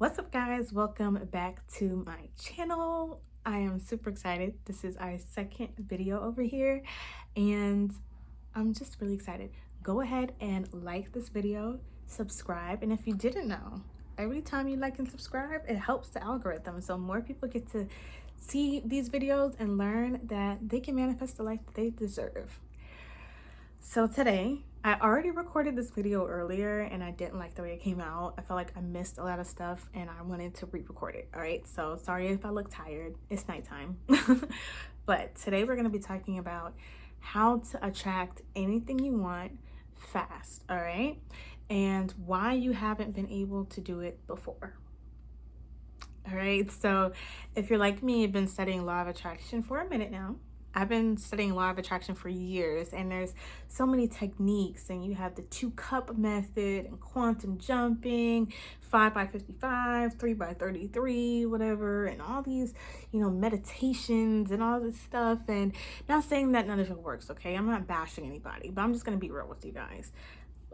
What's up, guys? Welcome back to my channel. I am super excited. This is our second video over here, and I'm just really excited. Go ahead and like this video, subscribe, and if you didn't know, every time you like and subscribe, it helps the algorithm, so more people get to see these videos and learn that they can manifest the life that they deserve. So today, I already recorded this video earlier and I didn't like the way it came out. I felt like I missed a lot of stuff and I wanted to re-record it. All right, so sorry if I look tired. It's nighttime. But today we're going to be talking about how to attract anything you want fast. All right, and why you haven't been able to do it before. All right, so if you're like me, you've been studying law of attraction for a minute now. I've been studying law of attraction for years, and there's so many techniques, and you have the 2-cup method and quantum jumping, 5 by 55, 3 by 33, whatever, and all these, meditations and all this stuff. And not saying that none of it works, okay? I'm not bashing anybody, but I'm just going to be real with you guys.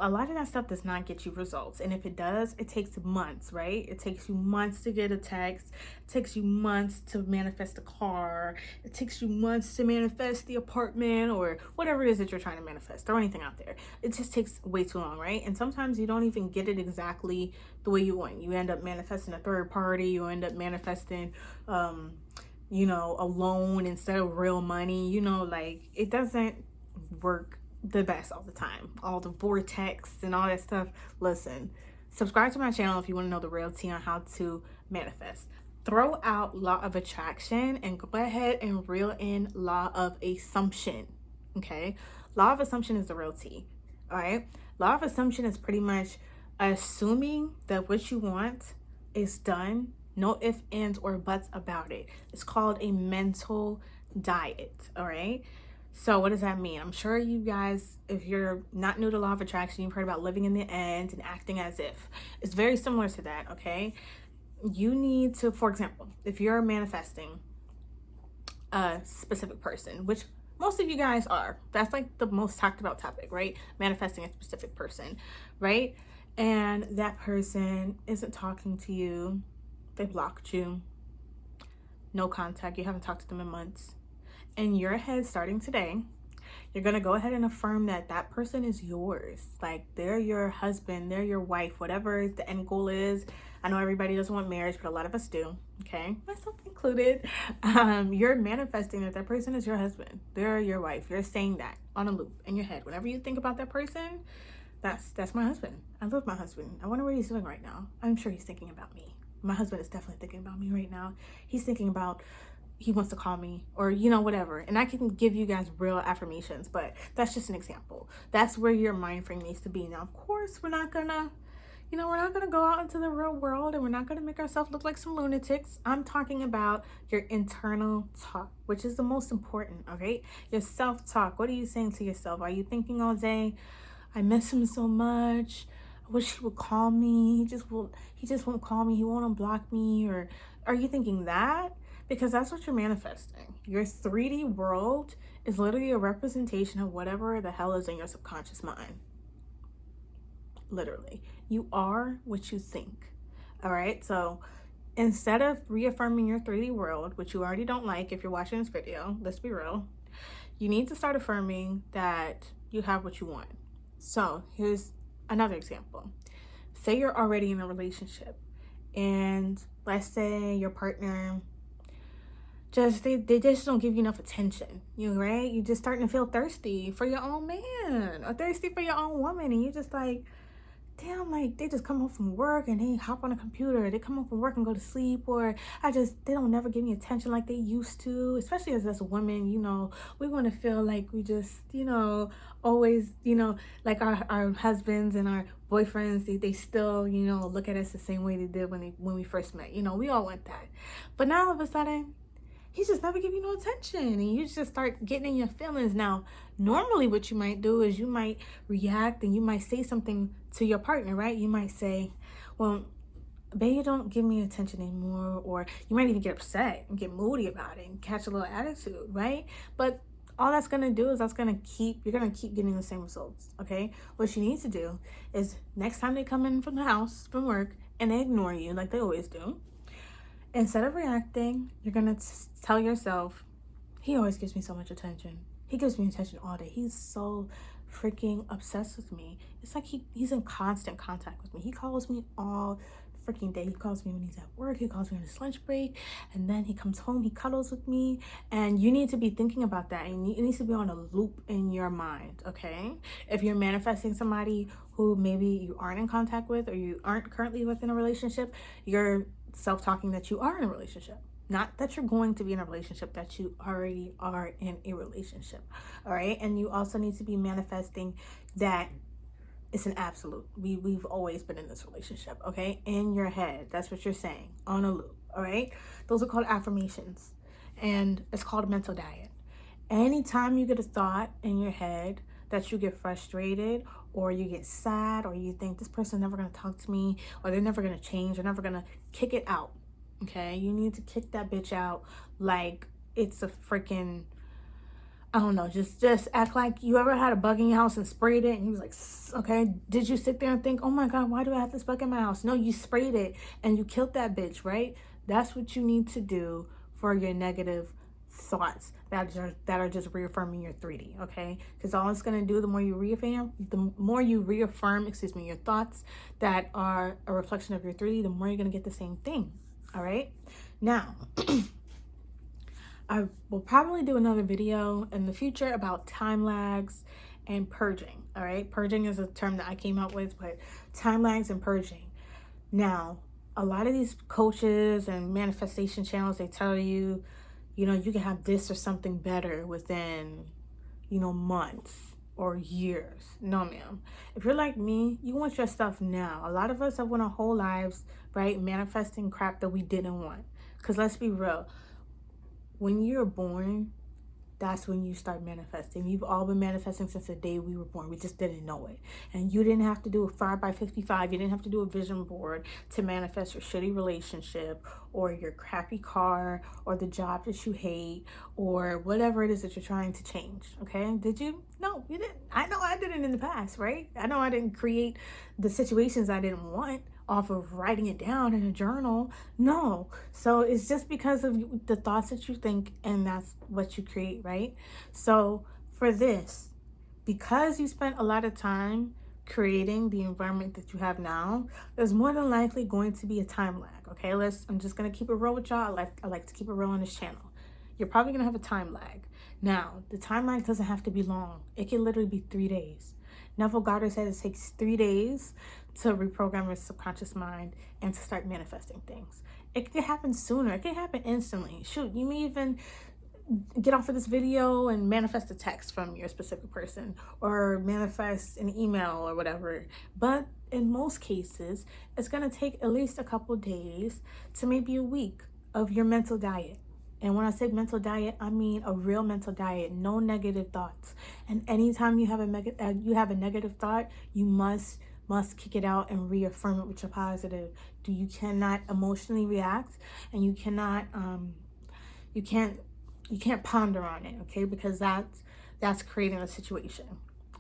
A lot of that stuff does not get you results, and if it does, it takes months, right? It takes you months to get a text, it takes you months to manifest a car, it takes you months to manifest the apartment or whatever it is that you're trying to manifest. Throw anything out there. It just takes way too long, right? And sometimes you don't even get it exactly the way you want. You end up manifesting a third party, you end up manifesting a loan instead of real money. Like, it doesn't work the best all the time. All the vortex and all that stuff. Listen, subscribe to my channel if you want to know the real tea on how to manifest. Throw out law of attraction and go ahead and reel in law of assumption. Okay, law of assumption is the real tea. All right, law of assumption is pretty much assuming that what you want is done, no ifs, ands, or buts about it. It's called a mental diet. All right, so what does that mean? I'm sure you guys, if you're not new to law of attraction, you've heard about living in the end and acting as if. It's very similar to that, okay? You need to, for example, if you're manifesting a specific person, which most of you guys are, that's like the most talked about topic, right? Manifesting a specific person, right? And that person isn't talking to you, they blocked you, no contact, you haven't talked to them in months. In your head, starting today, you're going to go ahead and affirm that that person is yours. Like, they're your husband, they're your wife, whatever the end goal is. I know everybody doesn't want marriage, but a lot of us do, okay? Myself included. You're manifesting that that person is your husband. They're your wife. You're saying that on a loop in your head. Whenever you think about that person, that's my husband. I love my husband. I wonder what he's doing right now. I'm sure he's thinking about me. My husband is definitely thinking about me right now. He's thinking about he wants to call me, or whatever. And I can give you guys real affirmations, but that's just an example. That's where your mind frame needs to be. Now, of course, we're not gonna go out into the real world, and we're not gonna make ourselves look like some lunatics. I'm talking about your internal talk, which is the most important. Okay, your self-talk. What are you saying to yourself? Are you thinking all day, I miss him so much, I wish he would call me, he just won't call me, he won't unblock me? Or are you thinking that? Because that's what you're manifesting. Your 3D world is literally a representation of whatever the hell is in your subconscious mind. Literally. You are what you think. All right? So instead of reaffirming your 3D world, which you already don't like if you're watching this video, let's be real, you need to start affirming that you have what you want. So here's another example. Say you're already in a relationship, and let's say your partner they just don't give you enough attention, right? You just starting to feel thirsty for your own man or thirsty for your own woman, and you just like, damn, like, they just come home from work and they hop on a computer, they come home from work and go to sleep, or they don't never give me attention like they used to. Especially as a woman, we want to feel like we just, always, like our husbands and our boyfriends, they still, look at us the same way they did when we first met. We all want that. But now all of a sudden, he just never give you no attention, and you just start getting in your feelings. Now, normally what you might do is you might react and you might say something to your partner, right? You might say, well, babe, you don't give me attention anymore. Or you might even get upset and get moody about it and catch a little attitude, right? But all that's going to do is you're going to keep getting the same results, okay? What you need to do is next time they come in from work, and they ignore you like they always do, instead of reacting, you're gonna tell yourself, he always gives me so much attention. He gives me attention all day. He's so freaking obsessed with me. It's like he's in constant contact with me. He calls me all freaking day. He calls me when he's at work. He calls me on his lunch break. And then he comes home. He cuddles with me. And you need to be thinking about that. And it needs to be on a loop in your mind, okay? If you're manifesting somebody who maybe you aren't in contact with or you aren't currently within a relationship, you're self-talking that you are in a relationship. Not that you're going to be in a relationship, that you already are in a relationship. All right. And you also need to be manifesting that it's an absolute. We've always been in this relationship. Okay. In your head. That's what you're saying on a loop. All right. Those are called affirmations. And it's called a mental diet. Anytime you get a thought in your head that you get frustrated or you get sad or you think this person's never going to talk to me or they're never going to change, they're never going to, kick it out. Okay, you need to kick that bitch out like it's a freaking, I don't know, just act like you ever had a bug in your house and sprayed it and you was like, okay, did you sit there and think, oh my God, why do I have this bug in my house? No, you sprayed it and you killed that bitch, right? That's what you need to do for your negative thoughts that are just reaffirming your 3D, okay? Because all it's going to do, the more you reaffirm your thoughts that are a reflection of your 3D, the more you're going to get the same thing. All right. Now, I will probably do another video in the future about time lags and purging. All right. Purging is a term that I came up with, but time lags and purging. Now, a lot of these coaches and manifestation channels, they tell you, you know, you can have this or something better within, you know, months or years. No, ma'am. If you're like me, you want your stuff now. A lot of us have went our whole lives, right, manifesting crap that we didn't want. Because let's be real, when you're born, that's when you start manifesting. We've all been manifesting since the day we were born. We just didn't know it. And you didn't have to do a 5x55. You didn't have to do a vision board to manifest your shitty relationship or your crappy car or the job that you hate or whatever it is that you're trying to change. Okay? Did you? No, you didn't. I know I did it in the past, right? I know I didn't create the situations I didn't want off of writing it down in a journal. No. So it's just because of the thoughts that you think, and that's what you create, right? So for this, because you spent a lot of time creating the environment that you have now, there's more than likely going to be a time lag. Okay, I'm just gonna keep it real with y'all. I like to keep it real on this channel. You're probably gonna have a time lag. Now, the time lag doesn't have to be long. It can literally be 3 days. Neville Goddard said it takes 3 days to reprogram your subconscious mind and to start manifesting things. It can happen sooner. It can happen instantly. Shoot, you may even get off of this video and manifest a text from your specific person or manifest an email or whatever. But in most cases, it's going to take at least a couple days to maybe a week of your mental diet. And when I say mental diet, I mean a real mental diet, no negative thoughts. And anytime you have a negative thought, you must kick it out and reaffirm it with your positive. You cannot emotionally react, and you cannot you can't ponder on it, okay? Because that's creating a situation.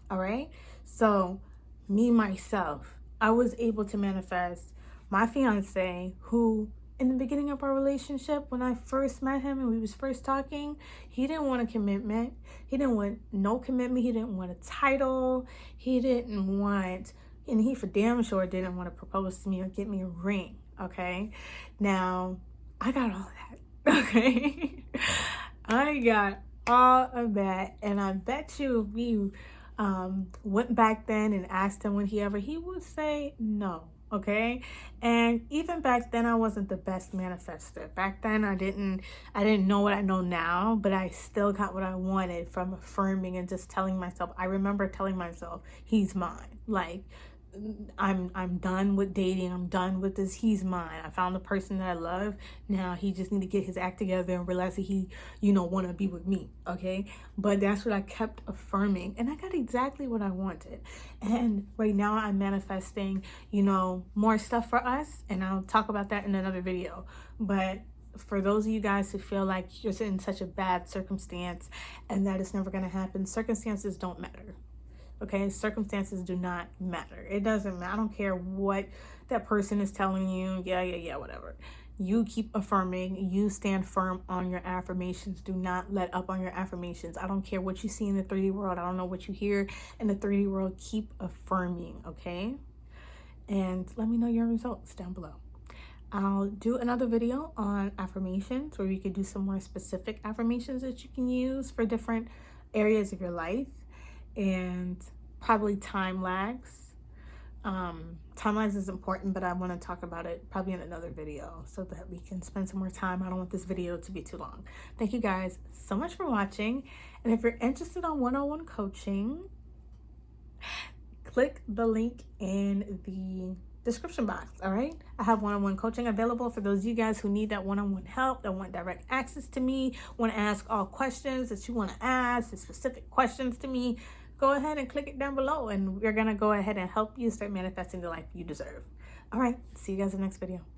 All right? So me myself, I was able to manifest my fiance, who in the beginning of our relationship, when I first met him and we was first talking, he didn't want a commitment. He didn't want no commitment. He didn't want a title. And he for damn sure didn't want to propose to me or get me a ring, okay? Now, I got all that, okay? I got all of that, and I bet you if we went back then and asked him he would say no, okay? And even back then, I wasn't the best manifester. Back then, I didn't know what I know now, but I still got what I wanted from affirming and just telling myself. I remember telling myself, he's mine. Like, I'm done with dating. I'm done with this. He's mine. I found the person that I love. Now he just need to get his act together and realize that he, want to be with me. Okay. But that's what I kept affirming, and I got exactly what I wanted. And right now I'm manifesting, more stuff for us. And I'll talk about that in another video. But for those of you guys who feel like you're in such a bad circumstance and that it's never going to happen, circumstances don't matter. Okay, circumstances do not matter. It doesn't matter. I don't care what that person is telling you, yeah, whatever. You keep affirming. You stand firm on your affirmations. Do not let up on your affirmations. I don't care what you see in the 3D world. I don't know what you hear in the 3D world. Keep affirming, okay? And let me know your results down below. I'll do another video on affirmations where we could do some more specific affirmations that you can use for different areas of your life, and probably time lags. Time lags is important, but I want to talk about it probably in another video so that we can spend some more time. I don't want this video to be too long. Thank you guys so much for watching. And if you're interested in one-on-one coaching, click the link in the description box. All right, I have one-on-one coaching available for those of you guys who need that one-on-one help, that want direct access to me, want to ask all questions that you want to ask, the specific questions to me. Go ahead and click it down below, and we're gonna go ahead and help you start manifesting the life you deserve. All right, see you guys in the next video.